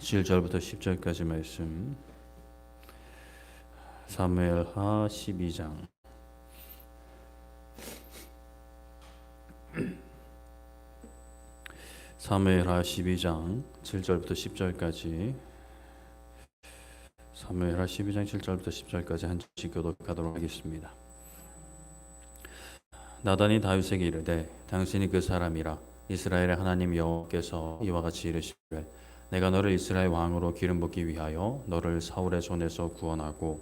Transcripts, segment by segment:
7절부터 10절까지 말씀. 사무엘하 12장. 사무엘하 12장 7절부터 10절까지. 사무엘하 12장 7절부터 10절까지 한 절씩 교독하도록 하겠습니다. 나단이 다윗에게 이르되 당신이 그 사람이라. 이스라엘의 하나님 여호와께서 이와 같이 이르시되 내가 너를 이스라엘 왕으로 기름 붓기 위하여 너를 사울의 손에서 구원하고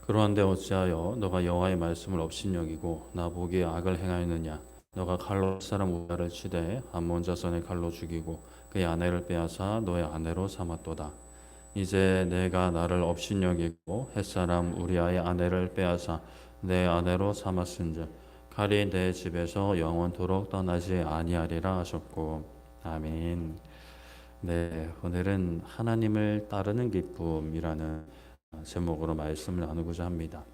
그러한데 어찌하여 너가 여호와의 말씀을 업신여기고 나 보기에 악을 행하였느냐. 너가 칼로 사람 우리아를 치되 암몬 자손의 칼로 죽이고 그의 아내를 빼앗아 너의 아내로 삼았도다. 이제 내가 나를 업신여기고 햇사람 우리아의 아내를 빼앗아 내 아내로 삼았은즉 칼이 내 집에서 영원토록 떠나지 아니하리라 하셨고. 아멘. 네, 오늘은 하나님을 따르는 기쁨이라는 제목으로 말씀을 나누고자 합니다.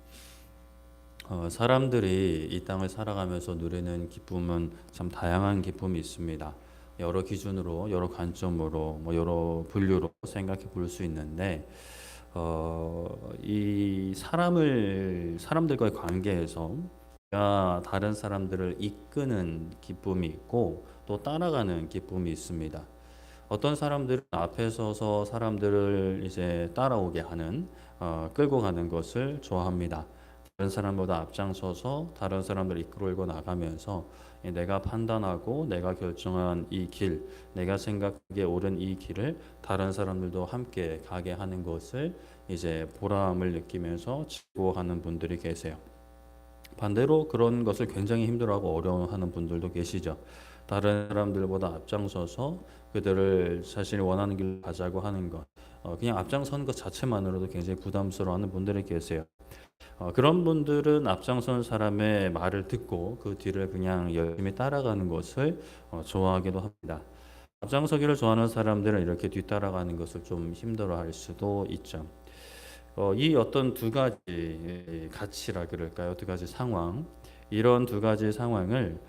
사람들이 이 땅을 살아가면서 누리는 기쁨은 참 다양한 기쁨이 있습니다. 여러 기준으로, 여러 관점으로, 여러 분류로 생각해 볼 수 있는데, 이 사람들과의 관계에서 내가 다른 사람들을 이끄는 기쁨이 있고 또 따라가는 기쁨이 있습니다. 어떤 사람들은 앞에 서서 사람들을 이제 따라오게 하는, 끌고 가는 것을 좋아합니다. 다른 사람보다 앞장서서 다른 사람들을 이끌고 나가면서 내가 판단하고 내가 결정한 이 길, 내가 생각하기에 옳은 이 길을 다른 사람들도 함께 가게 하는 것을 이제 보람을 느끼면서 즐거워하는 분들이 계세요. 반대로 그런 것을 굉장히 힘들어하고 어려워하는 분들도 계시죠. 다른 사람들보다 앞장서서 그들을 자신이 원하는 길을 가자고 하는 것, 그냥 앞장서는 것 자체만으로도 굉장히 부담스러워하는 분들이 계세요. 그런 분들은 앞장선 사람의 말을 듣고 그 뒤를 그냥 열심히 따라가는 것을 좋아하기도 합니다. 앞장서기를 좋아하는 사람들은 이렇게 뒤따라가는 것을 좀 힘들어할 수도 있죠. 이 어떤 두 가지 가치라 그럴까요? 두 가지 상황, 이런 두 가지 상황을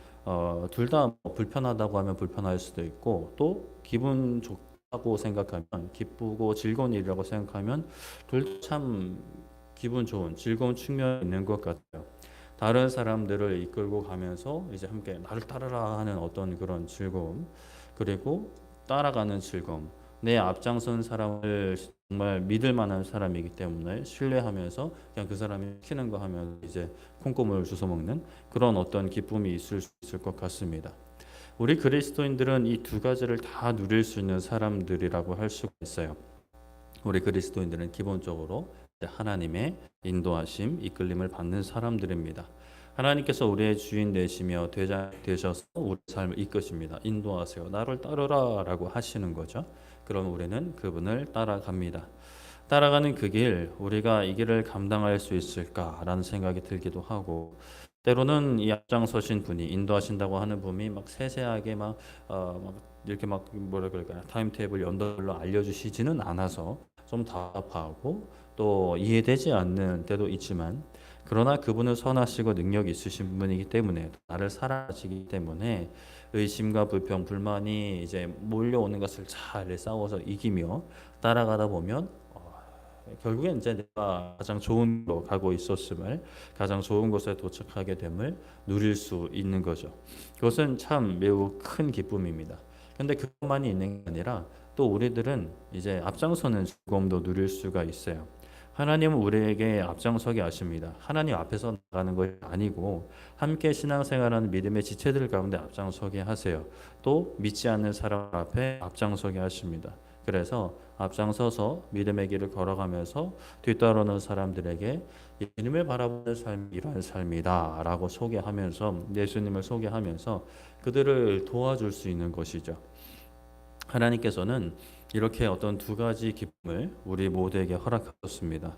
둘 다 불편하다고 하면 불편할 수도 있고 또 기분 좋다고 생각하면 기쁘고 즐거운 일이라고 생각하면 둘 참 기분 좋은 즐거운 측면이 있는 것 같아요. 다른 사람들을 이끌고 가면서 이제 함께 나를 따르라 하는 어떤 그런 즐거움, 그리고 따라가는 즐거움, 내 앞장선 사람을 정말 믿을 만한 사람이기 때문에 신뢰하면서 그냥 그 사람이 시키는 거 하면 이제 콩고물을 주워 먹는 그런 어떤 기쁨이 있을 수 있을 것 같습니다. 우리 그리스도인들은 이 두 가지를 다 누릴 수 있는 사람들이라고 할 수가 있어요. 우리 그리스도인들은 기본적으로 하나님의 인도하심, 이끌림을 받는 사람들입니다. 하나님께서 우리의 주인 되시며 대장 되셔서 우리 삶을 이끄십니다. 인도하세요. 나를 따르라 라고 하시는 거죠. 그럼 우리는 그분을 따라갑니다. 따라가는 그 길, 우리가 이 길을 감당할 수 있을까라는 생각이 들기도 하고, 때로는 이 앞장서신 분이 인도하신다고 하는 분이 막 세세하게 막 이렇게 막 뭐라 그럴까요? 타임테이블 연달로 알려주시지는 않아서 좀 답답하고 또 이해되지 않는 때도 있지만, 그러나 그분은 선하시고 능력이 있으신 분이기 때문에 나를 사랑하시기 때문에 의심과 불평, 불만이 이제 몰려오는 것을 잘 싸워서 이기며 따라가다 보면 결국엔 이제 내가 가장 좋은 곳으로 가고 있었음을, 가장 좋은 곳에 도착하게 됨을 누릴 수 있는 거죠. 그것은 참 매우 큰 기쁨입니다. 근데 그것만이 있는 게 아니라 또 우리들은 이제 앞장서는 즐거움도 누릴 수가 있어요. 하나님은 우리에게 앞장서게 하십니다. 하나님 앞에서 나가는 것이 아니고 함께 신앙생활하는 믿음의 지체들 가운데 앞장서게 하세요. 또 믿지 않는 사람 앞에 앞장서게 하십니다. 그래서 앞장서서 믿음의 길을 걸어가면서 뒤따르는 사람들에게 예수님을 바라보는 삶이 이러한 삶이다 라고 소개하면서, 예수님을 소개하면서 그들을 도와줄 수 있는 것이죠. 하나님께서는 이렇게 어떤 두 가지 기쁨을 우리 모두에게 허락하셨습니다.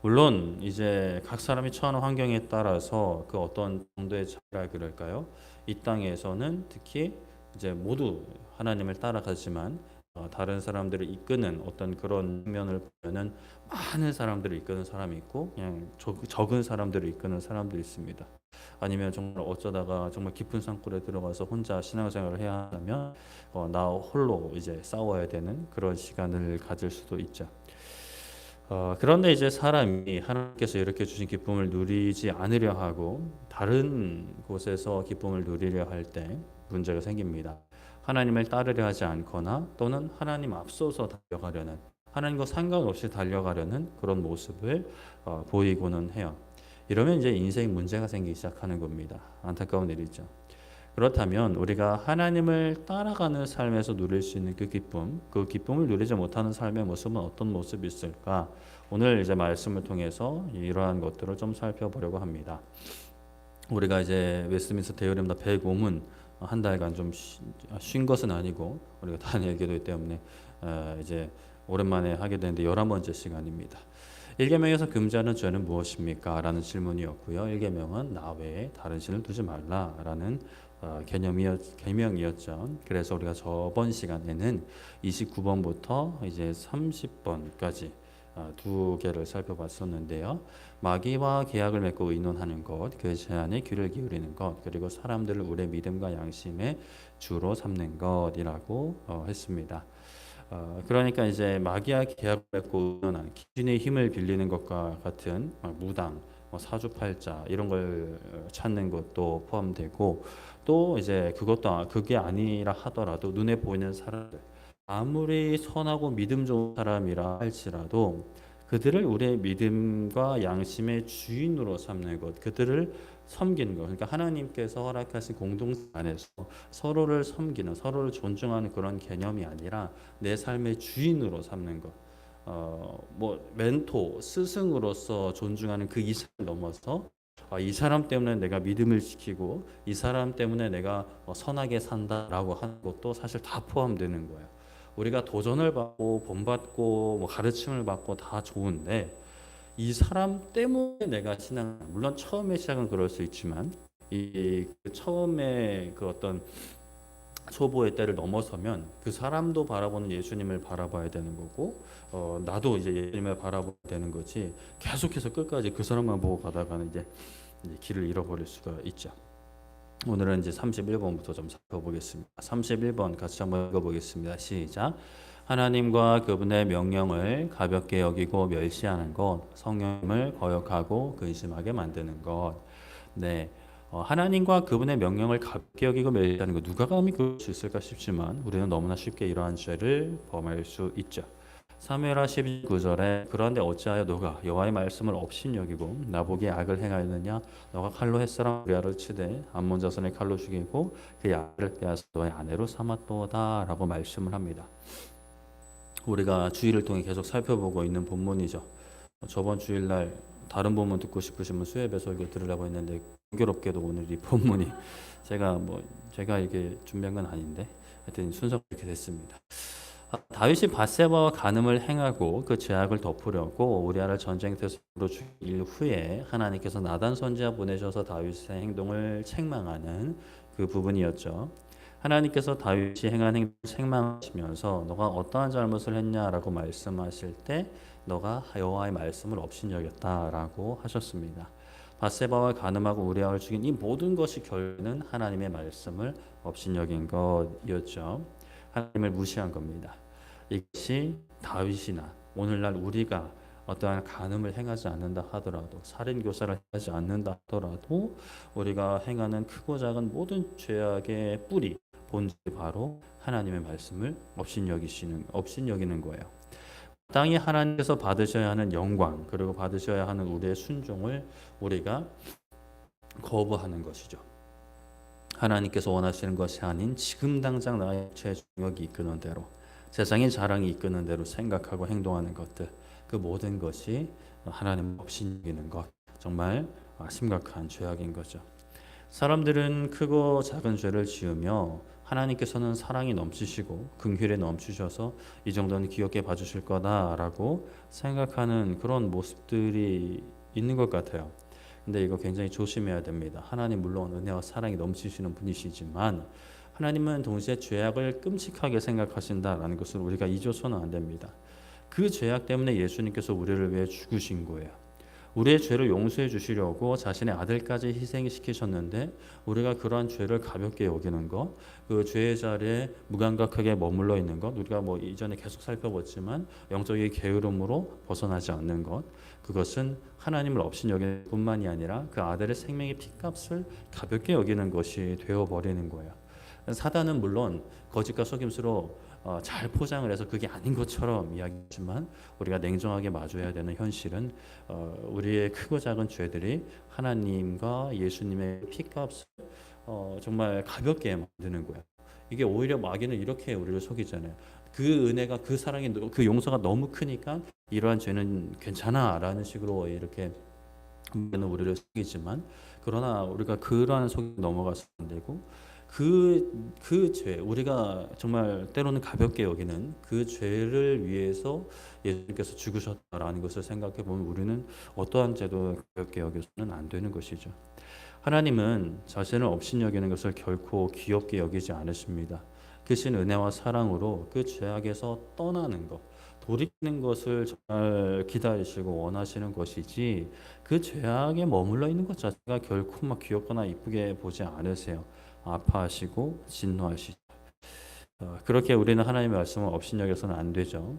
물론 이제 각 사람이 처한 환경에 따라서 그 어떤 정도의 차이라 그럴까요? 이 땅에서는 특히 이제 모두 하나님을 따라가지만 다른 사람들을 이끄는 어떤 그런 면을 보면은 많은 사람들을 이끄는 사람이 있고 그냥 적은 사람들을 이끄는 사람들이 있습니다. 아니면 정말 어쩌다가 정말 깊은 산골에 들어가서 혼자 신앙생활을 해야 하면 나 홀로 이제 싸워야 되는 그런 시간을 가질 수도 있죠. 그런데 이제 사람이 하나님께서 이렇게 주신 기쁨을 누리지 않으려 하고 다른 곳에서 기쁨을 누리려 할 때 문제가 생깁니다. 하나님을 따르려 하지 않거나 또는 하나님 앞서서 달려가려는 하나님과 상관없이 달려가려는 그런 모습을 보이고는 해요. 이러면 이제 인생 문제가 생기기 시작하는 겁니다. 안타까운 일이죠. 그렇다면 우리가 하나님을 따라가는 삶에서 누릴 수 있는 그 기쁨을 누리지 못하는 삶의 모습은 어떤 모습이 있을까? 오늘 이제 말씀을 통해서 이러한 것들을 좀 살펴보려고 합니다. 우리가 이제 웨스트민스터 대여림다 105문 한 달간 좀 쉰 것은 아니고 우리가 다니엘 기도회 때문에 이제 오랜만에 하게 되는데 11번째 시간입니다. 1계명에서 금지하는 죄는 무엇입니까? 라는 질문이었고요. 1계명은 나 외에 다른 신을 두지 말라라는 계명이었죠. 그래서 우리가 저번 시간에는 29번부터 이제 30번까지 두 개를 살펴봤었는데요. 마귀와 계약을 맺고 의논하는 것, 그 제안에 귀를 기울이는 것, 그리고 사람들을 우리의 믿음과 양심의 주로 삼는 것이라고 했습니다. 그러니까 이제 마귀와 계약을 맺고 의논하는 기준의 힘을 빌리는 것과 같은 무당, 사주팔자 이런 걸 찾는 것도 포함되고 또 이제 그게 아니라 하더라도 눈에 보이는 사람들 아무리 선하고 믿음 좋은 사람이라 할지라도 그들을 우리의 믿음과 양심의 주인으로 삼는 것, 그들을 섬기는 것. 그러니까 하나님께서 허락하신 공동체 안에서 서로를 섬기는, 서로를 존중하는 그런 개념이 아니라 내 삶의 주인으로 삼는 것. 멘토, 스승으로서 존중하는 그 이상을 넘어서 이 사람 때문에 내가 믿음을 지키고 이 사람 때문에 내가 선하게 산다라고 하는 것도 사실 다 포함되는 거예요. 우리가 도전을 받고 본받고 가르침을 받고 다 좋은데 이 사람 때문에 내가 물론 처음에 시작은 그럴 수 있지만 처음에 그 어떤 초보의 때를 넘어서면 그 사람도 바라보는 예수님을 바라봐야 되는 거고 나도 이제 예수님을 바라봐야 되는 거지 계속해서 끝까지 그 사람만 보고 가다가는 이제 길을 잃어버릴 수가 있죠. 오늘은 이제 31번부터 좀 살펴보겠습니다. 31번 같이 한번 읽어보겠습니다. 시작. 하나님과 그분의 명령을 가볍게 여기고 멸시하는 것, 성령을 거역하고 근심하게 만드는 것. 네, 하나님과 그분의 명령을 가볍게 여기고 멸시하는 것, 누가 감히 그럴 수 있을까 싶지만 우리는 너무나 쉽게 이러한 죄를 범할 수 있죠. 사무엘하 12절에 그런데 어찌하여 너가 여호와의 말씀을 업신여기고 나보기에 악을 행하였느냐? 너가 칼로 햇사람 우리아를 치되 암몬 자손의 칼로 죽이고 그의 아들을 빼앗아 너의 아내로 삼았도다라고 말씀을 합니다. 우리가 주일을 통해 계속 살펴보고 있는 본문이죠. 저번 주일날 다른 본문 듣고 싶으시면 수요예배 설교 들으려고 했는데 공교롭게도 오늘 이 본문이 제가 이게 준비한 건 아닌데 하여튼 순서가 이렇게 됐습니다. 다윗이 밧세바와 간음을 행하고 그 죄악을 덮으려고 우리아를 전쟁터에서 죽일 후에 하나님께서 나단 선지자 보내셔서 다윗의 행동을 책망하는 그 부분이었죠. 하나님께서 다윗이 행한 행동을 책망하시면서 너가 어떠한 잘못을 했냐라고 말씀하실 때 너가 여호와의 말씀을 업신여겼다라고 하셨습니다. 밧세바와 간음하고 우리아를 죽인 이 모든 것이 결국은 하나님의 말씀을 업신여긴 것이었죠. 하나님을 무시한 겁니다. 이것이 다윗이나 오늘날 우리가 어떠한 간음을 행하지 않는다 하더라도 살인교사를 하지 않는다 하더라도 우리가 행하는 크고 작은 모든 죄악의 뿌리 본질이 바로 하나님의 말씀을 업신여기는 거예요. 땅이 하나님께서 받으셔야 하는 영광 그리고 받으셔야 하는 우리의 순종을 우리가 거부하는 것이죠. 하나님께서 원하시는 것이 아닌 지금 당장 나의 죄중력이 이끄는 대로 세상의 자랑이 이끄는 대로 생각하고 행동하는 것들 그 모든 것이 하나님 업신여기는 것 정말 심각한 죄악인 거죠. 사람들은 크고 작은 죄를 지으며 하나님께서는 사랑이 넘치시고 긍휼에 넘치셔서 이 정도는 귀엽게 봐주실 거다라고 생각하는 그런 모습들이 있는 것 같아요. 근데 이거 굉장히 조심해야 됩니다. 하나님 물론 은혜와 사랑이 넘치시는 분이시지만 하나님은 동시에 죄악을 끔찍하게 생각하신다라는 것을 우리가 잊어서는 안 됩니다. 그 죄악 때문에 예수님께서 우리를 위해 죽으신 거예요. 우리의 죄를 용서해 주시려고 자신의 아들까지 희생시키셨는데 우리가 그러한 죄를 가볍게 여기는 것, 그 죄의 자리에 무감각하게 머물러 있는 것, 우리가 뭐 이전에 계속 살펴봤지만 영적인 게으름으로 벗어나지 않는 것, 그것은 하나님을 업신여길 뿐만이 아니라 그 아들의 생명의 피값을 가볍게 여기는 것이 되어버리는 거예요. 사단은 물론 거짓과 속임수로 잘 포장을 해서 그게 아닌 것처럼 이야기하지만 우리가 냉정하게 마주해야 되는 현실은 우리의 크고 작은 죄들이 하나님과 예수님의 피값을 정말 가볍게 만드는 거예요. 이게 오히려 마귀는 이렇게 우리를 속이잖아요. 그 은혜가, 그 사랑이, 그 용서가 너무 크니까 이러한 죄는 괜찮아라는 식으로 이렇게 우리를 속이지만, 그러나 우리가 그러한 속에 넘어가서 안 되고 그 죄, 우리가 정말 때로는 가볍게 여기는 그 죄를 위해서 예수님께서 죽으셨다라는 것을 생각해 보면 우리는 어떠한 죄도 가볍게 여겨서는 안 되는 것이죠. 하나님은 자신을 업신여기는 것을 결코 귀엽게 여기지 않으십니다. 크신 은혜와 사랑으로 그 죄악에서 떠나는 것, 돌이키는 것을 정말 기다리시고 원하시는 것이지, 그 죄악에 머물러 있는 것 자체가 결코 막 귀엽거나 이쁘게 보지 않으세요. 아파하시고 진노하시죠. 그렇게 우리는 하나님의 말씀을 업신여겨서는 안 되죠.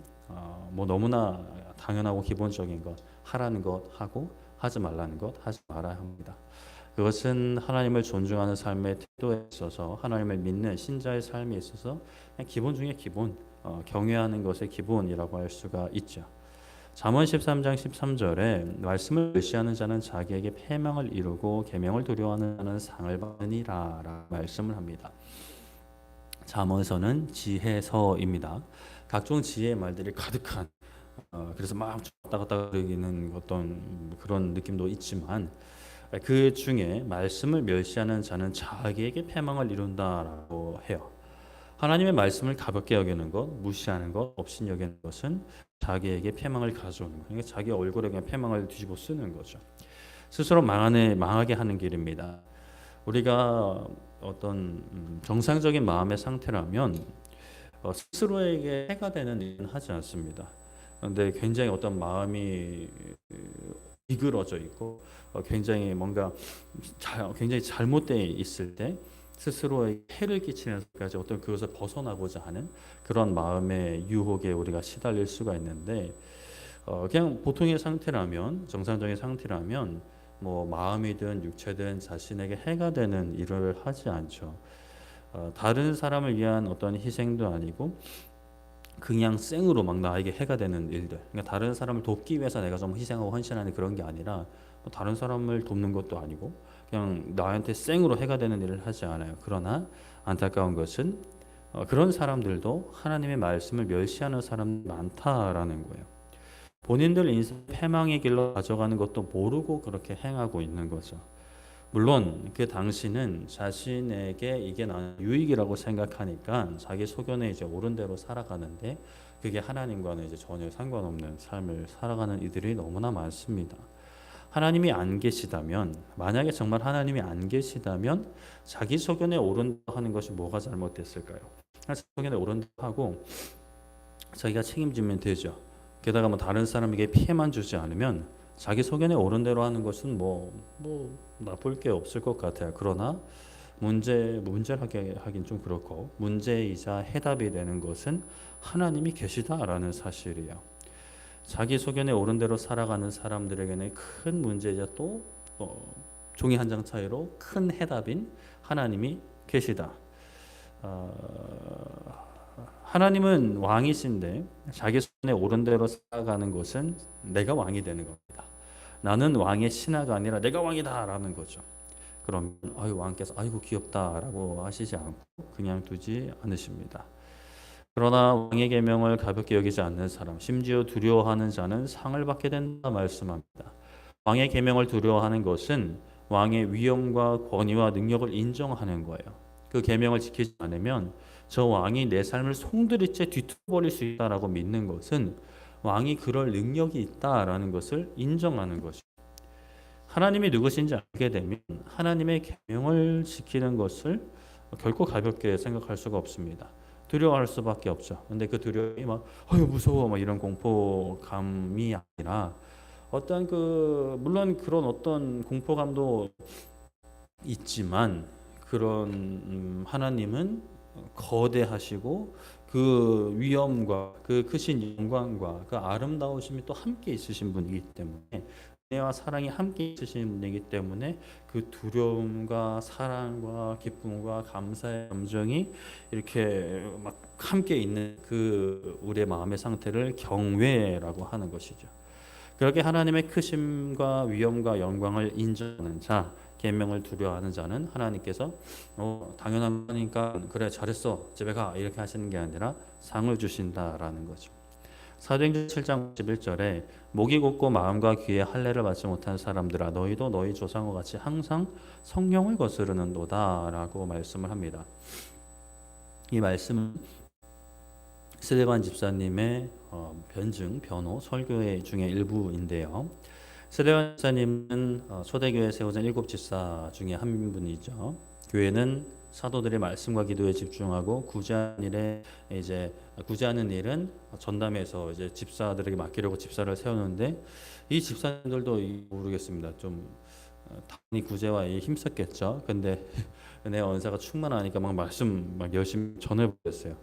뭐 너무나 당연하고 기본적인 것, 하라는 것 하고 하지 말라는 것 하지 말아야 합니다. 그것은 하나님을 존중하는 삶의 태도에 있어서, 하나님을 믿는 신자의 삶에 있어서 그냥 기본 중에 기본, 경외하는 것의 기본이라고 할 수가 있죠. 잠언 13장 13절에 말씀을 멸시하는 자는 자기에게 패망을 이루고 계명을 두려워하는 자는 상을 받으니라 라고 말씀을 합니다. 잠언서는 지혜서입니다. 각종 지혜의 말들이 가득한, 그래서 막 왔다 갔다 거리는 어떤 그런 느낌도 있지만, 그 중에 말씀을 멸시하는 자는 자기에게 패망을 이룬다라고 해요. 하나님의 말씀을 가볍게 여기는 것, 무시하는 것, 업신여기는 것은 자기에게 패망을 가져오는 것. 그러니까 자기 얼굴에 그냥 패망을 뒤집어 쓰는 거죠. 스스로 망하게 하는 길입니다. 우리가 어떤 정상적인 마음의 상태라면 스스로에게 해가 되는 일은 하지 않습니다. 그런데 굉장히 어떤 마음이 이그러져 있고 굉장히 뭔가 굉장히 잘못되어 있을 때 스스로의 해를 끼치면서까지 어떤 그것을 벗어나고자 하는 그런 마음의 유혹에 우리가 시달릴 수가 있는데, 그냥 보통의 상태라면, 정상적인 상태라면 뭐 마음이든 육체든 자신에게 해가 되는 일을 하지 않죠. 다른 사람을 위한 어떤 희생도 아니고 그냥 생으로 막 나에게 해가 되는 일들, 그러니까 다른 사람을 돕기 위해서 내가 좀 희생하고 헌신하는 그런 게 아니라 다른 사람을 돕는 것도 아니고 그냥 나한테 생으로 해가 되는 일을 하지 않아요. 그러나 안타까운 것은 그런 사람들도 하나님의 말씀을 멸시하는 사람이 많다라는 거예요. 본인들 인생 패망의 길로 가져가는 것도 모르고 그렇게 행하고 있는 거죠. 물론 그 당시는 자신에게 이게 나는 유익이라고 생각하니까 자기 소견에 이제 옳은 대로 살아가는데, 그게 하나님과는 이제 전혀 상관없는 삶을 살아가는 이들이 너무나 많습니다. 하나님이 안 계시다면, 만약에 정말 하나님이 안 계시다면 자기 소견에 옳은 대로 하는 것이 뭐가 잘못됐을까요? 자기 소견에 옳은 대로 하고 자기가 책임지면 되죠. 게다가 뭐 다른 사람에게 피해만 주지 않으면 자기 소견에 옳은 대로 하는 것은 뭐 나쁠 게 없을 것 같아요. 그러나 문제라게 하긴 좀 그렇고, 문제이자 해답이 되는 것은 하나님이 계시다라는 사실이에요. 자기 소견에 옳은 대로 살아가는 사람들에게는 큰 문제이자 또 종이 한 장 차이로 큰 해답인 하나님이 계시다. 하나님은 왕이신데 자기 손에 옳은 대로 살아가는 것은 내가 왕이 되는 겁니다. 나는 왕의 신하가 아니라 내가 왕이다라는 거죠. 그럼 왕께서 아이고 귀엽다라고 하시지 않고 그냥 두지 않으십니다. 그러나 왕의 계명을 가볍게 여기지 않는 사람, 심지어 두려워하는 자는 상을 받게 된다 말씀합니다. 왕의 계명을 두려워하는 것은 왕의 위엄과 권위와 능력을 인정하는 거예요. 그 계명을 지키지 않으면 저 왕이 내 삶을 송두리째 뒤집어버릴 수 있다라고 믿는 것은 왕이 그럴 능력이 있다라는 것을 인정하는 것이죠. 하나님이 누구신지 알게 되면 하나님의 계명을 지키는 것을 결코 가볍게 생각할 수가 없습니다. 두려워할 수밖에 없죠. 근데 그 두려움이 막 어휴 무서워 막 이런 공포감이 아니라 어떤 물론 그런 어떤 공포감도 있지만 그런 하나님은 거대하시고 그 위엄과 그 크신 영광과 그 아름다우심이 또 함께 있으신 분이기 때문에 은혜와 사랑이 함께 있으신 분이기 때문에 그 두려움과 사랑과 기쁨과 감사의 감정이 이렇게 막 함께 있는 그 우리의 마음의 상태를 경외라고 하는 것이죠. 그렇게 하나님의 크심과 위엄과 영광을 인정하는 자, 계명을 두려워하는 자는 하나님께서 당연한 거니까 그래 잘했어 집에 가 이렇게 하시는 게 아니라 상을 주신다라는 거죠. 사도행전 7장 11절에 목이 곧고 마음과 귀에 할례를 받지 못한 사람들아 너희도 너희 조상과 같이 항상 성령을 거스르는도다라고 말씀을 합니다. 이 말씀은 스데반 집사님의 변호 설교 중에 일부인데요. 스데반 집사님은 초대교회 세워진 7 집사 중에 한 분이죠. 교회는 사도들의 말씀과 기도에 집중하고 구제하는 일은 전담해서 이제 집사들에게 맡기려고 집사를 세우는데 이 집사님들도 모르겠습니다. 좀 당연히 구제와 힘썼겠죠. 근데 은혜 은사가 충만하니까 막 말씀 막 열심히 전해보겠어요.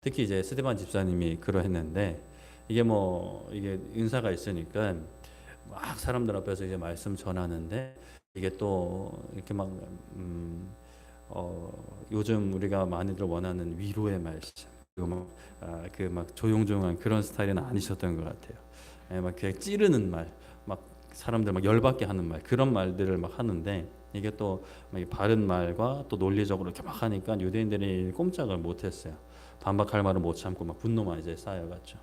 특히 이제 스데반 집사님이 그러했는데 이게 은사가 있으니까 막 사람들 앞에서 이제 말씀 전하는데 이게 또 이렇게 막 요즘 우리가 많이들 원하는 위로의 말씀 그리고 막 조용조용한 그런 스타일은 아니셨던 것 같아요. 막 그냥 찌르는 말, 막 사람들 막 열받게 하는 말 그런 말들을 막 하는데 이게 또 바른 말과 또 논리적으로 이렇게 막 하니까 유대인들이 꼼짝을 못했어요. 반박할 말을 못 참고 막 분노만 이제 쌓여갔죠.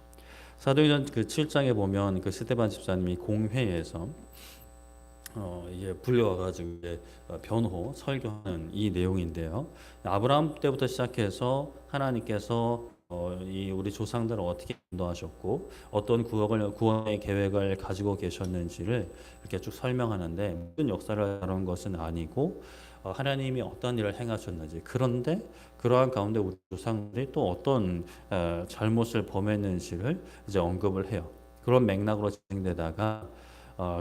사도행전 그 7장에 보면 그 스데반 집사님이 공회에서 이제 불려와가지고 이제 변호 설교하는 이 내용인데요. 아브라함 때부터 시작해서 하나님께서 이 우리 조상들을 어떻게 인도하셨고 어떤 구원의 계획을 가지고 계셨는지를 이렇게 쭉 설명하는데 모든 역사를 다룬 것은 아니고 하나님이 어떤 일을 행하셨는지 그런데 그러한 가운데 우리 조상들이 또 어떤 잘못을 범했는지를 이제 언급을 해요. 그런 맥락으로 진행되다가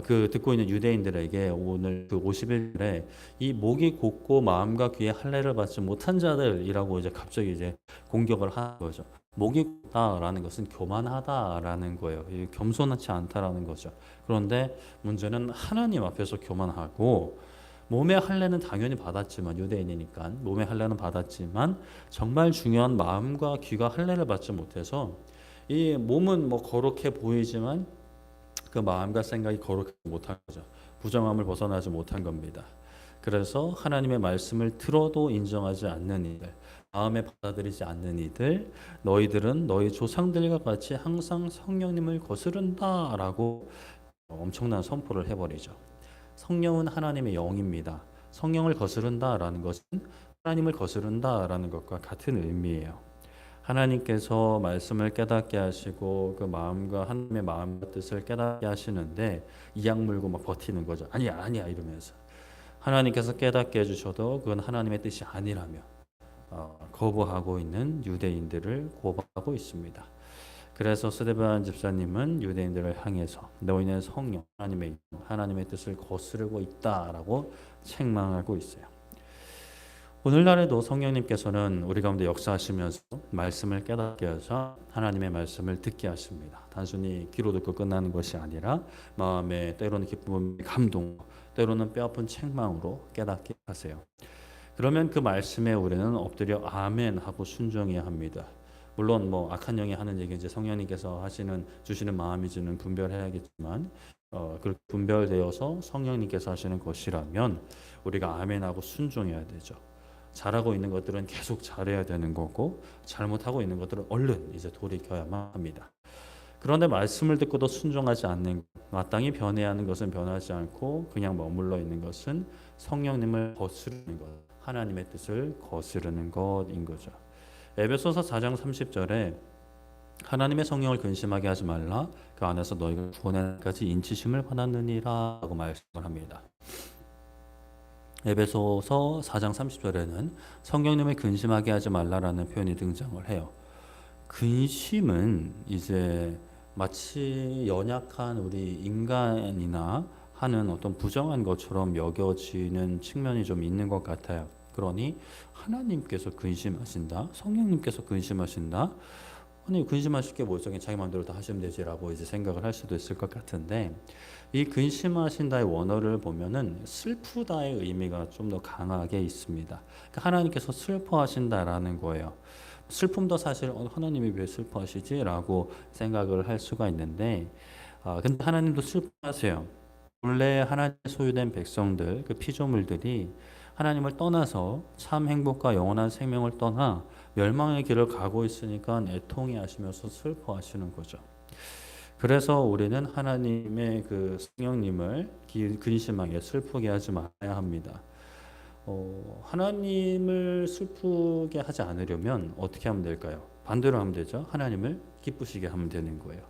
그 듣고 있는 유대인들에게 오늘 그 50일에 이 목이 곧고 마음과 귀에 할례를 받지 못한 자들이라고 이제 갑자기 이제 공격을 하는 거죠. 목이 곧다라는 것은 교만하다라는 거예요. 겸손하지 않다라는 거죠. 그런데 문제는 하나님 앞에서 교만하고 몸의 할례는 당연히 받았지만 유대인이니까 몸의 할례는 받았지만 정말 중요한 마음과 귀가 할례를 받지 못해서 이 몸은 뭐 거룩해 보이지만 그 마음과 생각이 거룩하지 못한 거죠. 부정함을 벗어나지 못한 겁니다. 그래서 하나님의 말씀을 들어도 인정하지 않는 이들, 마음에 받아들이지 않는 이들, 너희들은 너희 조상들과 같이 항상 성령님을 거스른다라고 엄청난 선포를 해버리죠. 성령은 하나님의 영입니다. 성령을 거스른다라는 것은 하나님을 거스른다라는 것과 같은 의미예요. 하나님께서 말씀을 깨닫게 하시고 그 마음과 하나님의 마음과 뜻을 깨닫게 하시는데 이악 물고 막 버티는 거죠. 아니야 아니야 이러면서 하나님께서 깨닫게 해주셔도 그건 하나님의 뜻이 아니라며 거부하고 있는 유대인들을 고발하고 있습니다. 그래서 스데반 집사님은 유대인들을 향해서 너희는 성령 하나님의 뜻을 거스르고 있다라고 책망하고 있어요. 오늘날에도 성령님께서는 우리 가운데 역사하시면서 말씀을 깨닫게 하셔 하나님의 말씀을 듣게 하십니다. 단순히 귀로 듣고 끝나는 것이 아니라 마음에 때로는 기쁨, 감동, 때로는 뼈아픈 책망으로 깨닫게 하세요. 그러면 그 말씀에 우리는 엎드려 아멘 하고 순종해야 합니다. 물론 뭐 악한 영이 하는 얘기 이제 성령님께서 주시는 마음이 주는 분별해야겠지만 그렇게 분별되어서 성령님께서 하시는 것이라면 우리가 아멘하고 순종해야 되죠. 잘하고 있는 것들은 계속 잘해야 되는 거고 잘못하고 있는 것들은 얼른 이제 돌이켜야만 합니다. 그런데 말씀을 듣고도 순종하지 않는 마땅히 변해야 하는 것은 변하지 않고 그냥 머물러 있는 것은 성령님을 거스르는 것, 하나님의 뜻을 거스르는 것인 거죠. 에베소서 4장 30절에 하나님의 성령을 근심하게 하지 말라 그 안에서 너희가 구원에까지 인치심을 받았느니라 라고 말씀을 합니다. 에베소서 4장 30절에는 성령님을 근심하게 하지 말라라는 표현이 등장을 해요. 근심은 이제 마치 연약한 우리 인간이나 하는 어떤 부정한 것처럼 여겨지는 측면이 좀 있는 것 같아요. 그러니 하나님께서 근심하신다, 성령님께서 근심하신다. 아니 근심하실 게 뭐죠? 자기 마음대로 다 하시면 되지라고 이제 생각을 할 수도 있을 것 같은데, 이 근심하신다의 원어를 보면은 슬프다의 의미가 좀 더 강하게 있습니다. 그러니까 하나님께서 슬퍼하신다라는 거예요. 슬픔도 사실 하나님이 왜 슬퍼하시지라고 생각을 할 수가 있는데, 근데 하나님도 슬퍼하세요. 본래 하나님 소유된 백성들, 그 피조물들이 하나님을 떠나서 참 행복과 영원한 생명을 떠나 멸망의 길을 가고 있으니까 애통해 하시면서 슬퍼하시는 거죠. 그래서 우리는 하나님의 그 성령님을 근심하게 슬프게 하지 말아야 합니다. 하나님을 슬프게 하지 않으려면 어떻게 하면 될까요? 반대로 하면 되죠. 하나님을 기쁘시게 하면 되는 거예요.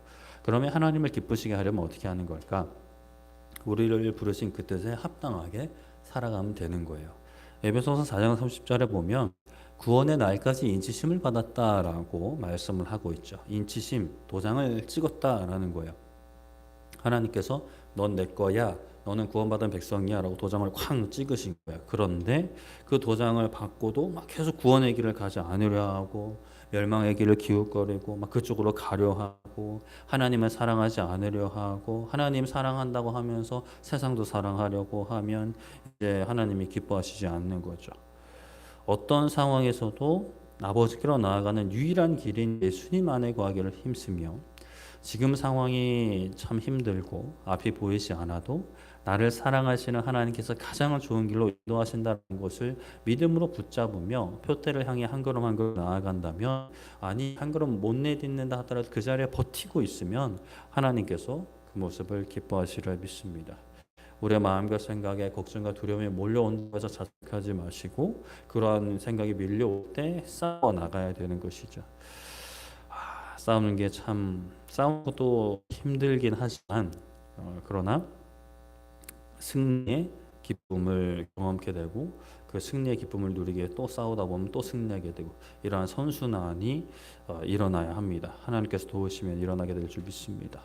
그러면 하나님을 기쁘시게 하려면 어떻게 하는 걸까? 우리를 부르신 그 뜻에 합당하게 살아가면 되는 거예요. 에베소서 4장 30절에 보면 구원의 날까지 인치심을 받았다라고 말씀을 하고 있죠. 인치심, 도장을 찍었다라는 거예요. 하나님께서 넌 내 거야, 너는 구원받은 백성이야 라고 도장을 쾅 찍으신 거예요. 그런데 그 도장을 받고도 막 계속 구원의 길을 가지 않으려 하고 멸망의 길을 기웃거리고 막 그쪽으로 가려 하고 하나님을 사랑하지 않으려 하고 하나님 사랑한다고 하면서 세상도 사랑하려고 하면 이제 하나님이 기뻐하시지 않는 거죠. 어떤 상황에서도 아버지께로 나아가는 유일한 길인 예수님 안에 거하기를 힘쓰며 지금 상황이 참 힘들고 앞이 보이지 않아도 나를 사랑하시는 하나님께서 가장 좋은 길로 인도하신다는 것을 믿음으로 붙잡으며 표대를 향해 한 걸음 한 걸음 나아간다면, 아니 한 걸음 못 내딛는다 하더라도 그 자리에 버티고 있으면 하나님께서 그 모습을 기뻐하시리라 믿습니다. 우리의 마음과 생각에 걱정과 두려움이 몰려온다고 해서 자책하지 마시고 그러한 생각이 밀려올 때 싸워 나가야 되는 것이죠. 싸우는 게 참 싸우는 것도 힘들긴 하지만 그러나 승리의 기쁨을 경험하게 되고 그 승리의 기쁨을 누리게 또 싸우다 보면 또 승리하게 되고 이러한 선순환이 일어나야 합니다. 하나님께서 도우시면 일어나게 될 줄 믿습니다.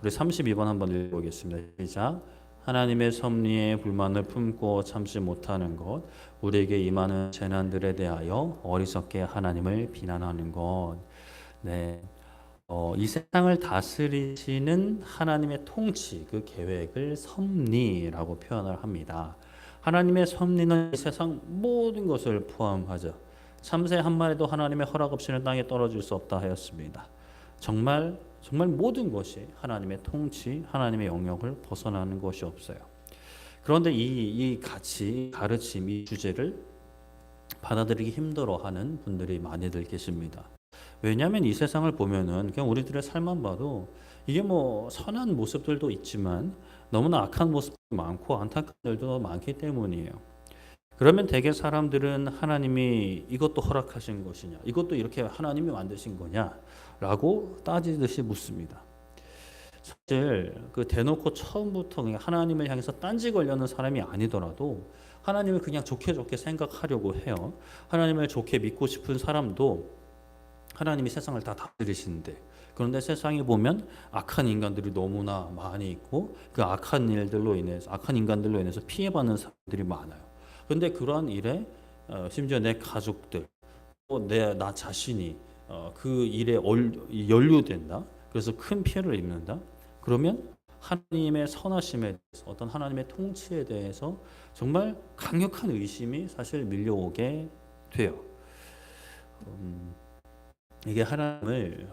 우리 32번 한번 읽어보겠습니다. 시작. 하나님의 섭리에 불만을 품고 참지 못하는 것, 우리에게 임하는 재난들에 대하여 어리석게 하나님을 비난하는 것. 네. 이 세상을 다스리시는 하나님의 통치, 그 계획을 섭리라고 표현을 합니다. 하나님의 섭리는 이 세상 모든 것을 포함하죠. 참새 한 마리도 하나님의 허락 없이는 땅에 떨어질 수 없다 하였습니다. 정말 모든 것이 하나님의 통치, 하나님의 영역을 벗어나는 것이 없어요. 그런데 이 가치, 가르침, 이 주제를 받아들이기 힘들어하는 분들이 많이들 계십니다. 왜냐하면 이 세상을 보면은 그냥 우리들의 삶만 봐도 이게 뭐 선한 모습들도 있지만 너무나 악한 모습도 많고 안타까운 일도 많기 때문이에요. 그러면 대개 사람들은 하나님이 이것도 허락하신 것이냐, 이것도 이렇게 하나님이 만드신 거냐라고 따지듯이 묻습니다. 사실 그 대놓고 처음부터 그냥 하나님을 향해서 딴지 걸려는 사람이 아니더라도 하나님을 그냥 좋게 생각하려고 해요. 하나님을 좋게 믿고 싶은 사람도 하나님이 세상을 다 다스리시는데, 그런데 세상에 보면 악한 인간들이 너무나 많이 있고 그 악한 인간들로 인해서 피해받는 사람들이 많아요. 그런데 그러한 일에 심지어 내 가족들, 또 나 자신이 그 일에 연루된다. 그래서 큰 피해를 입는다. 그러면 하나님의 선하심에 대해서, 어떤 하나님의 통치에 대해서 정말 강력한 의심이 사실 밀려오게 돼요. 이게 하나님을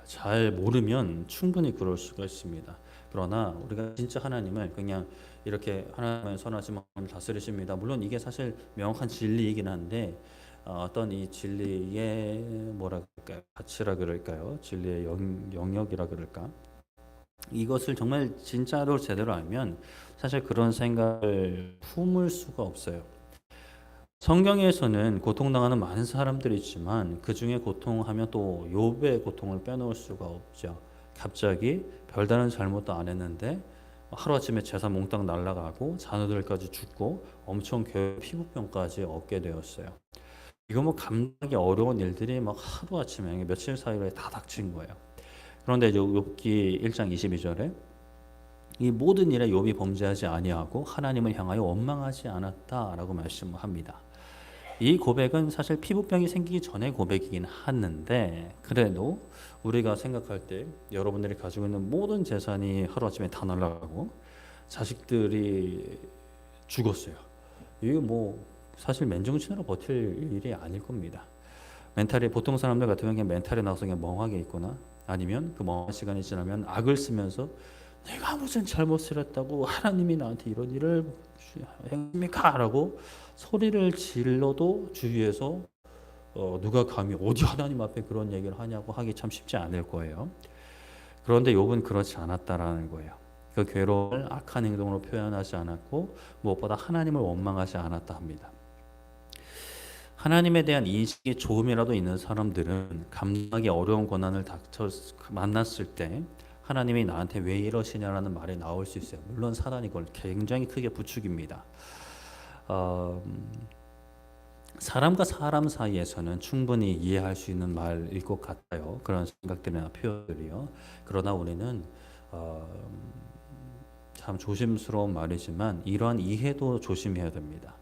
잘 모르면 충분히 그럴 수가 있습니다. 그러나 우리가 진짜 하나님을 그냥 이렇게 하나님은 선하시면 다스리십니다. 물론 이게 사실 명확한 진리이긴 한데 어떤 이 진리의 뭐라 그럴까요? 가치라 그럴까요? 진리의 영역이라 그럴까? 이것을 정말 진짜로 제대로 알면 사실 그런 생각을 품을 수가 없어요. 성경에서는 고통당하는 많은 사람들이 있지만 그 중에 고통하면 또 욥의 고통을 빼놓을 수가 없죠. 갑자기 별다른 잘못도 안 했는데 하루아침에 재산 몽땅 날아가고 자녀들까지 죽고 엄청 피부병까지 얻게 되었어요. 이거 뭐 감당하기 어려운 일들이 막 하루아침에 며칠 사이에 다 닥친 거예요. 그런데 이제 욥기 1장 22절에 이 모든 일에 욥이 범죄하지 아니하고 하나님을 향하여 원망하지 않았다라고 말씀합니다. 이 고백은 사실 피부병이 생기기 전의 고백이긴 하는데, 그래도 우리가 생각할 때 여러분들이 가지고 있는 모든 재산이 하루아침에 다 날아가고 자식들이 죽었어요. 이게 뭐 사실 맨정신으로 버틸 일이 아닐 겁니다. 멘탈이, 보통 사람들 같은 경우는 멘탈이 나와서 그냥 멍하게 있거나 아니면 그 멍한 시간이 지나면 악을 쓰면서 내가 무슨 잘못을 했다고 하나님이 나한테 이런 일을 행합니까? 라고 소리를 질러도 주위에서 누가 감히 어디 하나님 앞에 그런 얘기를 하냐고 하기 참 쉽지 않을 거예요. 그런데 욥은 그렇지 않았다라는 거예요. 그 괴로움을 악한 행동으로 표현하지 않았고 무엇보다 하나님을 원망하지 않았다 합니다. 하나님에 대한 인식이 조금이라도 있는 사람들은 감당하기 어려운 고난을 만났을 때 하나님이 나한테 왜 이러시냐라는 말이 나올 수 있어요. 물론 사단이 그걸 굉장히 크게 부추깁니다. 사람과 사람 사이에서는 충분히 이해할 수 있는 말일 것 같아요. 그런 생각들이나 표현들이요. 그러나 우리는 참 조심스러운 말이지만 이러한 이해도 조심해야 됩니다.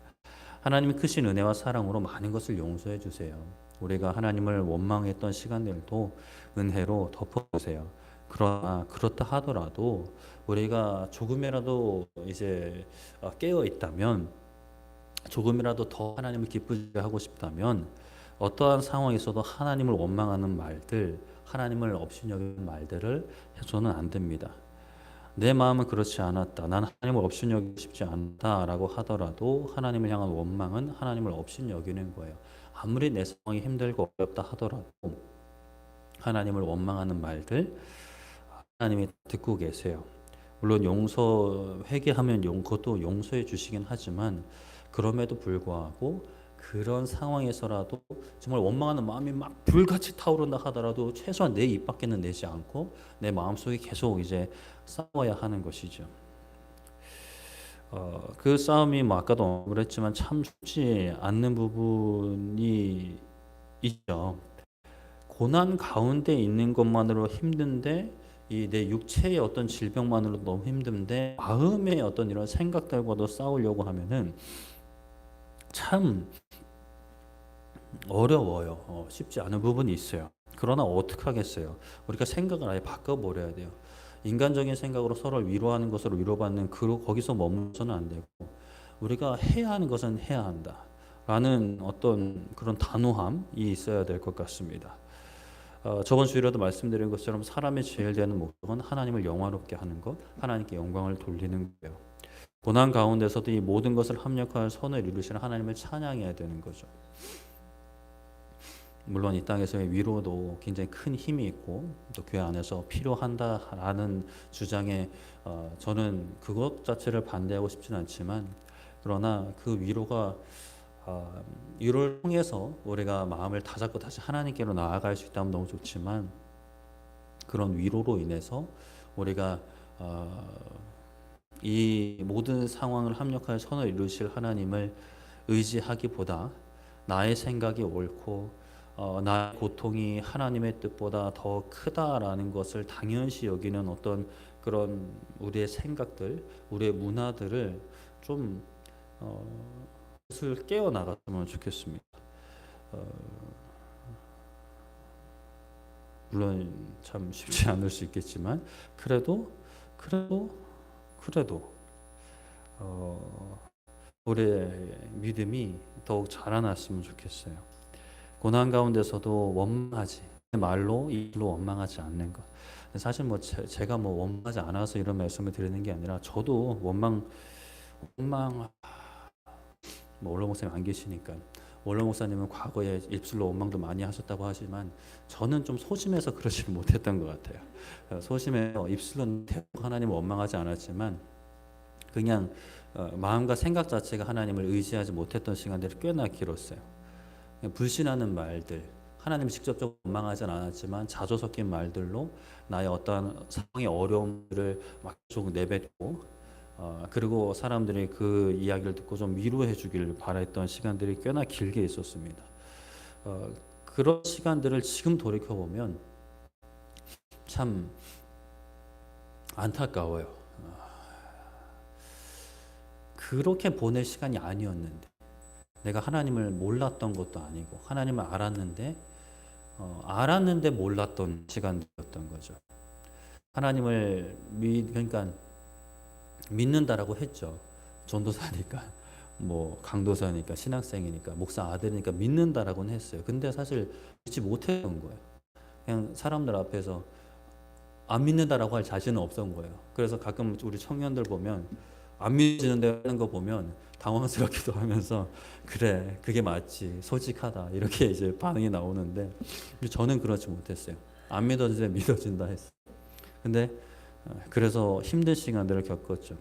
하나님이 크신 은혜와 사랑으로 많은 것을 용서해 주세요. 우리가 하나님을 원망했던 시간들도 은혜로 덮어주세요. 그러나 그렇다 하더라도 우리가 조금이라도 이제 깨어 있다면, 조금이라도 더 하나님을 기쁘게 하고 싶다면 어떠한 상황에서도 하나님을 원망하는 말들, 하나님을 업신여기는 말들을 해서는 안 됩니다. 내 마음은 그렇지 않았다, 난 하나님을 업신여기고 싶지 않다라고 하더라도 하나님을 향한 원망은 하나님을 업신여기는 거예요. 아무리 내 상황이 힘들고 어렵다 하더라도 하나님을 원망하는 말들 하나님이 듣고 계세요. 물론 회개하면 그것도 용서해 주시긴 하지만, 그럼에도 불구하고 그런 상황에서라도 정말 원망하는 마음이 막 불같이 타오른다 하더라도 최소한 내 입 밖에는 내지 않고 내 마음속에 계속 이제 싸워야 하는 것이죠. 그 싸움이 뭐 아까도 언급을 했지만 참 쉽지 않는 부분이 있죠. 고난 가운데 있는 것만으로 힘든데, 이 내 육체의 어떤 질병만으로 너무 힘든데 마음의 어떤 이런 생각들과도 싸우려고 하면은 참 어려워요. 쉽지 않은 부분이 있어요. 그러나 어떻게 하겠어요? 우리가 생각을 아예 바꿔버려야 돼요. 인간적인 생각으로 서로를 위로하는 것으로 위로받는 거기서 머물러서는 안 되고, 우리가 해야 하는 것은 해야 한다라는 어떤 그런 단호함이 있어야 될 것 같습니다. 저번 주일에도 말씀드린 것처럼 사람의 제일 되는 목적은 하나님을 영화롭게 하는 것, 하나님께 영광을 돌리는 거예요. 고난 가운데서도 이 모든 것을 합력하여 선을 이루시는 하나님을 찬양해야 되는 거죠. 물론 이 땅에서의 위로도 굉장히 큰 힘이 있고 또 교회 안에서 필요한다라는 주장에 저는 그것 자체를 반대하고 싶지는 않지만, 그러나 그 위로를 통해서 우리가 마음을 다잡고 다시 하나님께로 나아갈 수 있다면 너무 좋지만, 그런 위로로 인해서 우리가 이 모든 상황을 합력하여 선을 이루실 하나님을 의지하기보다 나의 생각이 옳고 나의 고통이 하나님의 뜻보다 더 크다라는 것을 당연시 여기는 어떤 그런 우리의 생각들, 우리의 문화들을 좀 깨어 나갔으면 좋겠습니다. 물론 참 쉽지 않을 수 있겠지만 그래도 우리의 믿음이 더욱 자라났으면 좋겠어요. 고난 가운데서도 원망하지, 말로 입으로 원망하지 않는 것. 사실 뭐 제가 뭐 원망하지 않아서 이런 말씀을 드리는 게 아니라, 저도 원망 뭐 원로 목사님 안 계시니까, 원로 목사님은 과거에 입술로 원망도 많이 하셨다고 하지만 저는 좀 소심해서 그러지 못했던 것 같아요. 소심해서 입술로 하나님을 원망하지 않았지만 그냥 마음과 생각 자체가 하나님을 의지하지 못했던 시간들이 꽤나 길었어요. 불신하는 말들, 하나님이 직접적으로 원망하진 않았지만 자조 섞인 말들로 나의 어떠한 상황의 어려움들을 막 계속 내뱉고 그리고 사람들이 그 이야기를 듣고 좀 위로해 주길 바랬던 시간들이 꽤나 길게 있었습니다. 그런 시간들을 지금 돌이켜보면 참 안타까워요. 그렇게 보낼 시간이 아니었는데 내가 하나님을 몰랐던 것도 아니고 하나님을 알았는데 몰랐던 시간이었던 거죠. 하나님을 그러니까 믿는다라고 했죠. 전도사니까 뭐 강도사니까 신학생이니까 목사 아들이니까 믿는다라고는 했어요. 근데 사실 믿지 못했던 거예요. 그냥 사람들 앞에서 안 믿는다라고 할 자신은 없었던 거예요. 그래서 가끔 우리 청년들 보면 안 믿어지는데 하는 거 보면 당황스럽기도 하면서 그래 그게 맞지 솔직하다 이렇게 이제 반응이 나오는데 저는 그렇지 못했어요. 안 믿어지는데 믿어진다 했어요. 근데 그래서 힘든 시간들을 겪었죠.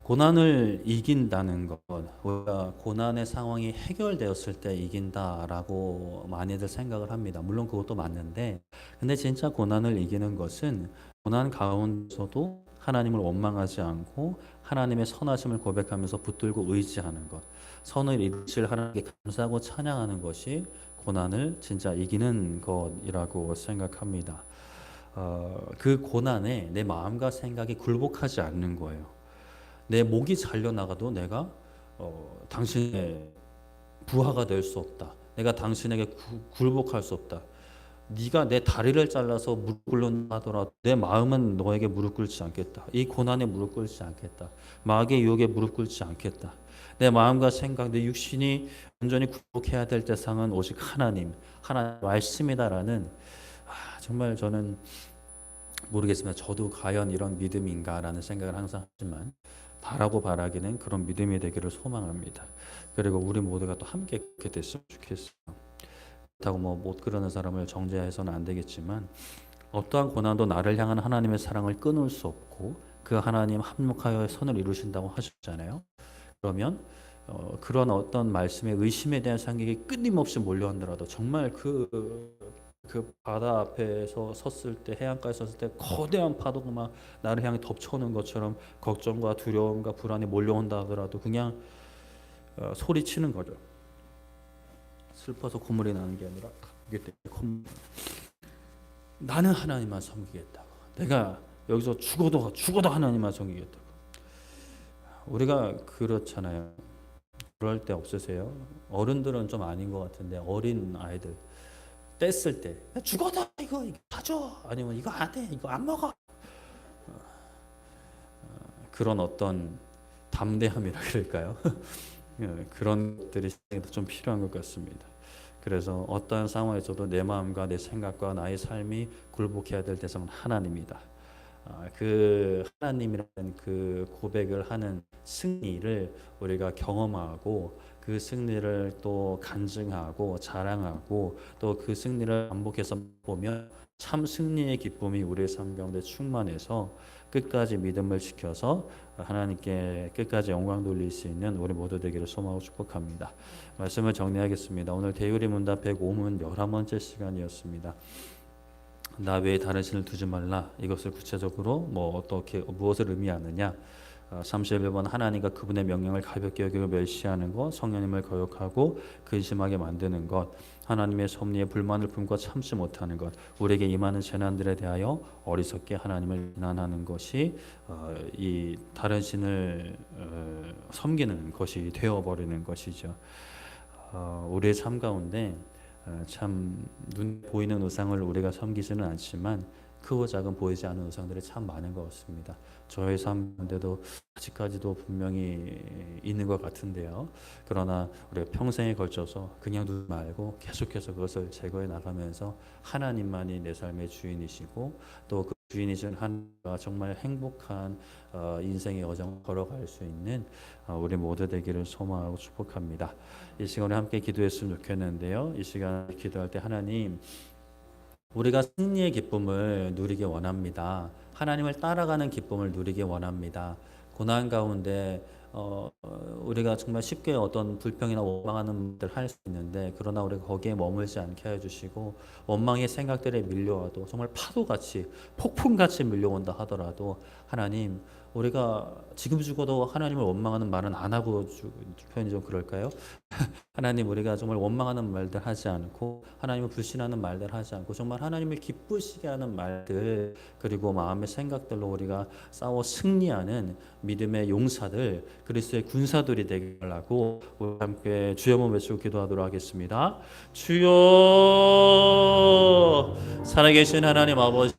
고난을 이긴다는 것, 우리가 고난의 상황이 해결되었을 때 이긴다라고 많이들 생각을 합니다. 물론 그것도 맞는데, 근데 진짜 고난을 이기는 것은 고난 가운데서도 하나님을 원망하지 않고 하나님의 선하심을 고백하면서 붙들고 의지하는 것, 선을 이루실 하나님께 감사하고 찬양하는 것이 고난을 진짜 이기는 것이라고 생각합니다. 그 고난에 내 마음과 생각이 굴복하지 않는 거예요. 내 목이 잘려나가도 내가 당신의 부하가 될 수 없다. 내가 당신에게 굴복할 수 없다. 네가 내 다리를 잘라서 무릎 꿇는다 하더라도 내 마음은 너에게 무릎 꿇지 않겠다. 이 고난에 무릎 꿇지 않겠다. 마귀의 유혹에 무릎 꿇지 않겠다. 내 마음과 생각, 내 육신이 온전히 굴복해야 될 대상은 오직 하나님 말씀이다라는 정말 저는 모르겠습니다. 저도 과연 이런 믿음인가라는 생각을 항상 하지만 바라기는 그런 믿음이 되기를 소망합니다. 그리고 우리 모두가 또 함께 그렇게 됐으면 좋겠어요. 그렇다고 못 그러는 사람을 정죄해서는 안 되겠지만 어떠한 고난도 나를 향한 하나님의 사랑을 끊을 수 없고 그 하나님 합력하여 선을 이루신다고 하셨잖아요. 그러면 그런 어떤 말씀의 의심에 대한 생각이 끊임없이 몰려오더라도 정말 그 바다 앞에서 섰을 때 해안가에 섰을 때 거대한 파도가 막 나를 향해 덮쳐오는 것처럼 걱정과 두려움과 불안이 몰려온다 하더라도 그냥 소리치는 거죠. 슬퍼서 콧물이 나는 게 아니라 나는 하나님만 섬기겠다고. 내가 여기서 죽어도 하나님만 섬기겠다고. 우리가 그렇잖아요. 그럴 때 없으세요? 어른들은 좀 아닌 것 같은데 어린 아이들 뗐을 때 죽어도 이거 사줘 아니면 이거 안 해 이거 안 먹어 그런 어떤 담대함이라 그럴까요? 그런 것들이 좀 필요한 것 같습니다. 그래서 어떠한 상황에서도 내 마음과 내 생각과 나의 삶이 굴복해야 될 대상은 하나님이다. 그 하나님이라는 그 고백을 하는 승리를 우리가 경험하고 그 승리를 또 간증하고 자랑하고 또 그 승리를 반복해서 보면 참 승리의 기쁨이 우리의 삶 가운데 충만해서 끝까지 믿음을 지켜서 하나님께 끝까지 영광 돌릴 수 있는 우리 모두 되기를 소망하고 축복합니다. 말씀을 정리하겠습니다. 오늘 대유리 문답 105문 11번째 시간이었습니다. 나 외에 다른 신을 두지 말라. 이것을 구체적으로 어떻게 무엇을 의미하느냐? 31번 하나님과 그분의 명령을 가볍게 여기고 멸시하는 것, 성령님을 거역하고 근심하게 만드는 것, 하나님의 섭리에 불만을 품고 참지 못하는 것, 우리에게 임하는 재난들에 대하여 어리석게 하나님을 비난하는 것이 이 다른 신을 섬기는 것이 되어버리는 것이죠. 우리의 삶 가운데 참 눈 보이는 우상을 우리가 섬기지는 않지만 크고 작은 보이지 않는 우상들이 참 많은 것 같습니다. 저의 삶 가운데도 아직까지도 분명히 있는 것 같은데요. 그러나 우리가 평생에 걸쳐서 그냥 두지 말고 계속해서 그것을 제거해 나가면서 하나님만이 내 삶의 주인이시고 또 그 주인이신 하나님과 정말 행복한 인생의 여정을 걸어갈 수 있는 우리 모두 되기를 소망하고 축복합니다. 이 시간에 함께 기도했으면 좋겠는데요. 이 시간 기도할 때 하나님 우리가 승리의 기쁨을 누리기 원합니다. 하나님을 따라가는 기쁨을 누리기 원합니다. 고난 가운데 우리가 정말 쉽게 어떤 불평이나 원망하는 일을 할 수 있는데 그러나 우리가 거기에 머물지 않게 해주시고 원망의 생각들에 밀려와도 정말 파도같이 폭풍같이 밀려온다 하더라도 하나님 우리가 지금 죽어도 하나님을 원망하는 말은 안 하고 표현이 좀 그럴까요? 하나님 우리가 정말 원망하는 말들 하지 않고 하나님을 불신하는 말들 하지 않고 정말 하나님을 기쁘시게 하는 말들 그리고 마음의 생각들로 우리가 싸워 승리하는 믿음의 용사들 그리스도의 군사들이 되게 하려고 우리 함께 주여 한번 외치고 기도하도록 하겠습니다. 주여 살아계신 하나님 아버지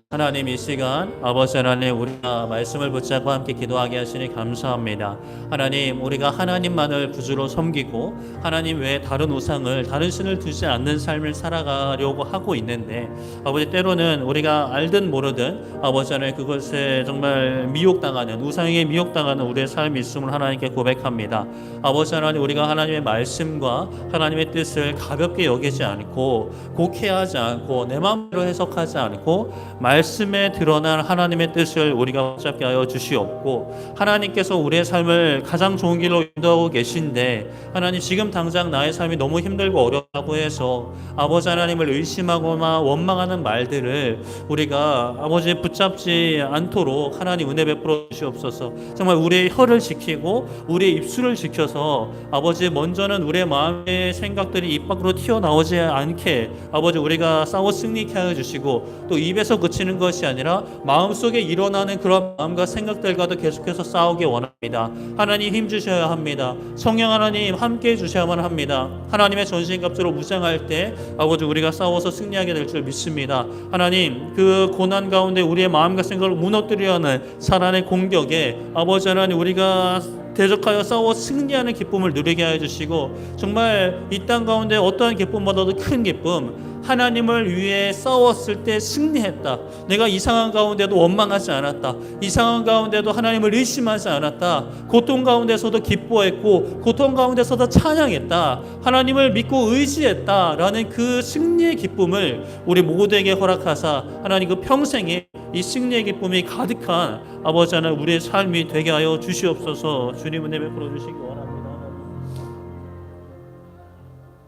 하나님 이 시간 아버지 하나님 우리가 말씀을 붙잡고 함께 기도하게 하시니 감사합니다. 하나님 우리가 하나님만을 구주로 섬기고 하나님 외에 다른 우상을 다른 신을 두지 않는 삶을 살아가려고 하고 있는데 아버지 때로는 우리가 알든 모르든 아버지 하나님 그것에 정말 미혹당하는 우상에게 미혹당하는 우리의 삶이 있음을 하나님께 고백합니다. 아버지 하나님 우리가 하나님의 말씀과 하나님의 뜻을 가볍게 여기지 않고 곡해하지 않고 내 마음대로 해석하지 않고 말씀에 드러난 하나님의 뜻을 우리가 붙잡게 하여 주시옵고 하나님께서 우리의 삶을 가장 좋은 길로 인도하고 계신데 하나님 지금 당장 나의 삶이 너무 힘들고 어렵다고 해서 아버지 하나님을 의심하거나 원망하는 말들을 우리가 아버지 붙잡지 않도록 하나님 은혜 베풀어 주시옵소서. 정말 우리의 혀를 지키고 우리의 입술을 지켜서 아버지 먼저는 우리의 마음의 생각들이 입 밖으로 튀어나오지 않게 아버지 우리가 싸워 승리케 하여 주시고 또 입에서 그치는 것이 아니라 마음속에 일어나는 그런 마음과 생각들과도 계속해서 싸우기 원합니다. 하나님 힘 주셔야 합니다. 성령 하나님 함께 해주셔야만 합니다. 하나님의 전신갑주로 무장할 때 아버지 우리가 싸워서 승리하게 될 줄 믿습니다. 하나님 그 고난 가운데 우리의 마음과 생각을 무너뜨리려 하는 사단의 공격에 아버지 하나님 우리가 대적하여 싸워 승리하는 기쁨을 누리게 하여 주시고 정말 이 땅 가운데 어떠한 기쁨보다도 큰 기쁨 하나님을 위해 싸웠을 때 승리했다. 내가 이 상황 가운데도 원망하지 않았다. 이 상황 가운데도 하나님을 의심하지 않았다. 고통 가운데서도 기뻐했고 고통 가운데서도 찬양했다. 하나님을 믿고 의지했다 라는 그 승리의 기쁨을 우리 모두에게 허락하사 하나님 그 평생에 이 승리의 기쁨이 가득한 아버지 하나님 우리의 삶이 되게 하여 주시옵소서. 주님 은혜 베풀어 주시기 원합니다.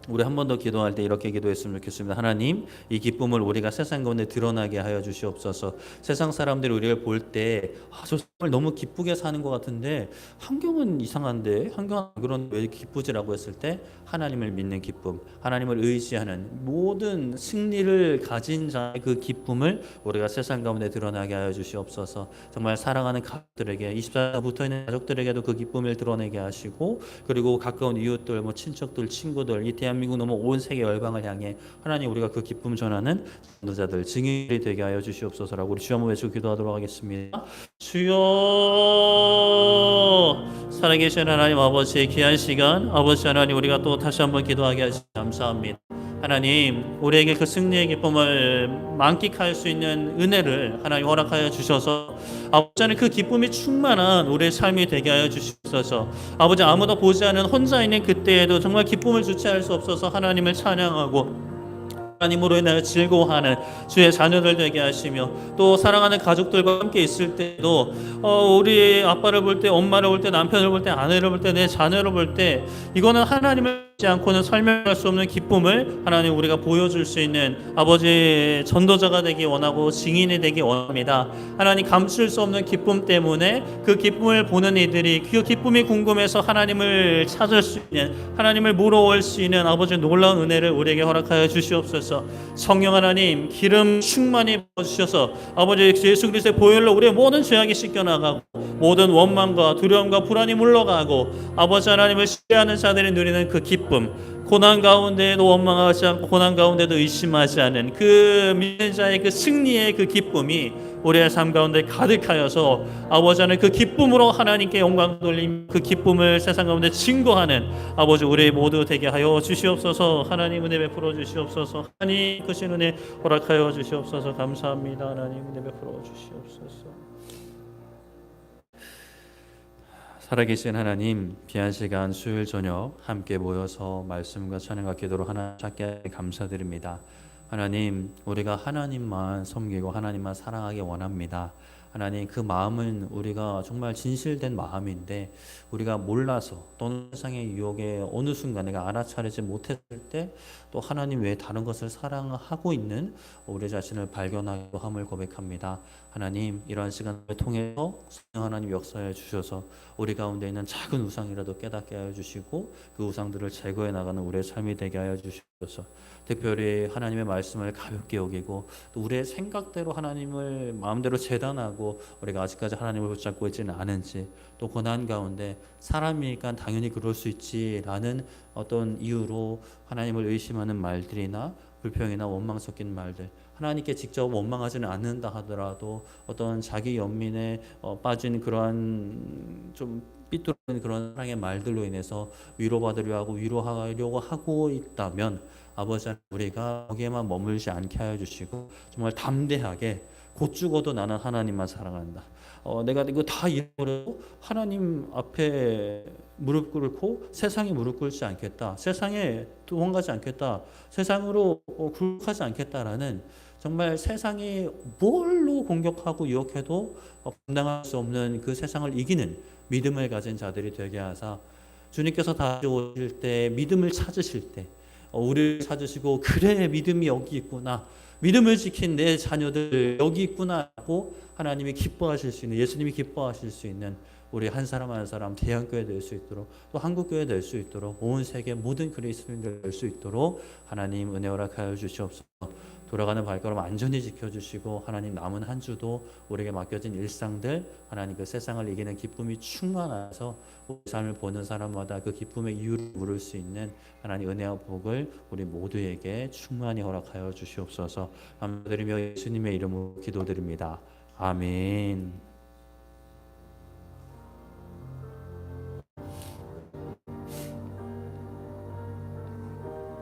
우리 한 번 더 기도할 때 이렇게 기도했으면 좋겠습니다. 하나님 이 기쁨을 우리가 세상 가운데 드러나게 하여 주시옵소서. 세상 사람들이 우리를 볼 때 저 사람을 너무 기쁘게 사는 것 같은데 환경은 이상한데 환경은 그런 왜 기쁘지라고 했을 때 하나님을 믿는 기쁨 하나님을 의지하는 모든 승리를 가진 자의 그 기쁨을 우리가 세상 가운데 드러나게 하여 주시옵소서. 정말 사랑하는 가족들에게 24시간 붙어있는 가족들에게도 그 기쁨을 드러내게 하시고 그리고 가까운 이웃들 뭐 친척들 친구들 이 대한민국 넘어 온 세계 열방을 향해 하나님 우리가 그 기쁨 전하는 전도자들 증인이 되게 하여 주시옵소서라고 우리 주여 한번 외치고 기도하도록 하겠습니다. 주여 살아계신 하나님 아버지의 귀한 시간 아버지 하나님 우리가 또 다시 한번 기도하게 하시니 감사합니다. 하나님 우리에게 그 승리의 기쁨을 만끽할 수 있는 은혜를 하나님 허락하여 주셔서 아버지 하나님 그 기쁨이 충만한 우리의 삶이 되게 하여 주시옵소서. 아버지 아무도 보지 않은 혼자 있는 그때에도 정말 기쁨을 주체할 수 없어서 하나님을 찬양하고 하나님으로 인하여 즐거워하는 주의 자녀들 되게 하시며 또 사랑하는 가족들과 함께 있을 때도 우리 아빠를 볼 때 엄마를 볼 때 남편을 볼 때 아내를 볼 때 내 자녀를 볼 때 이거는 하나님을 믿지 않고는 설명할 수 없는 기쁨을 하나님 우리가 보여줄 수 있는 아버지 전도자가 되기 원하고 증인이 되기 원합니다. 하나님 감출 수 없는 기쁨 때문에 그 기쁨을 보는 이들이 그 기쁨이 궁금해서 하나님을 찾을 수 있는 하나님을 물어올 수 있는 아버지 놀라운 은혜를 우리에게 허락하여 주시옵소서. 성령 하나님 기름 충만히 부어주셔서 아버지 예수 그리스도의 보혈로 우리의 모든 죄악이 씻겨나가고 모든 원망과 두려움과 불안이 물러가고 아버지 하나님을 신뢰하는 자들이 누리는 그 기쁨 고난 가운데에도 원망하지 않고 고난 가운데도 의심하지 않은 그 믿는 자의 그 승리의 그 기쁨이 우리의 삶 가운데 가득하여서 아버지 하나님 그 기쁨으로 하나님께 영광 돌림 그 기쁨을 세상 가운데 증거하는 아버지 우리 모두 되게 하여 주시옵소서. 하나님 은혜 베풀어 주시옵소서. 하나님 크신 은혜 허락하여 주시옵소서. 감사합니다. 하나님 은혜 베풀어 주시옵소서. 살아계신 하나님 귀한 시간 수요일 저녁 함께 모여서 말씀과 찬양과 기도로 하나 찾게 감사드립니다. 하나님, 우리가 하나님만 섬기고 하나님만 사랑하기 원합니다. 하나님, 그 마음은 우리가 정말 진실된 마음인데 우리가 몰라서 또는 세상의 유혹에 어느 순간 내가 알아차리지 못했을 때 또 하나님 외에 다른 것을 사랑하고 있는 우리 자신을 발견하고 함을 고백합니다. 하나님, 이러한 시간을 통해서 성령 하나님 역사해 주셔서 우리 가운데 있는 작은 우상이라도 깨닫게 하여 주시고 그 우상들을 제거해 나가는 우리의 삶이 되게 하여 주시옵소서. 특별히 하나님의 말씀을 가볍게 여기고 또 우리의 생각대로 하나님을 마음대로 재단하고 우리가 아직까지 하나님을 붙잡고 있지는 않은지, 또 고난 가운데 사람이니까 당연히 그럴 수 있지라는 어떤 이유로 하나님을 의심하는 말들이나 불평이나 원망 섞인 말들, 하나님께 직접 원망하지는 않는다 하더라도 어떤 자기 연민에 빠진 그러한 좀 삐뚤어진 그런 사랑의 말들로 인해서 위로받으려 하고 위로하려고 하고 있다면 아버지 하나님, 우리가 거기에만 머물지 않게 하여 주시고 정말 담대하게 곧 죽어도 나는 하나님만 사랑한다. 내가 이거 다 잃어버려도 하나님 앞에 무릎 꿇고 세상에 무릎 꿇지 않겠다. 세상에 도망가지 않겠다. 세상으로 굴복하지 않겠다라는, 정말 세상이 뭘로 공격하고 유혹해도 감당할 수 없는 그 세상을 이기는 믿음을 가진 자들이 되게 하사 주님께서 다시 오실 때 믿음을 찾으실 때 우리를 찾으시고 그래 믿음이 여기 있구나, 믿음을 지킨 내 자녀들 여기 있구나 하고 하나님이 기뻐하실 수 있는, 예수님이 기뻐하실 수 있는 우리 한 사람 한 사람 대한교회 될 수 있도록 또 한국교회 될 수 있도록 온 세계 모든 그리스도인들 될 수 있도록 하나님 은혜 허락하여 주시옵소서. 돌아가는 발걸음 안전히 지켜주시고 하나님 남은 한 주도 우리에게 맡겨진 일상들 하나님 그 세상을 이기는 기쁨이 충만해서 우리 삶을 보는 사람마다 그 기쁨의 이유를 물을 수 있는 하나님 은혜와 복을 우리 모두에게 충만히 허락하여 주시옵소서. 감사드리며 예수님의 이름으로 기도드립니다. 아멘.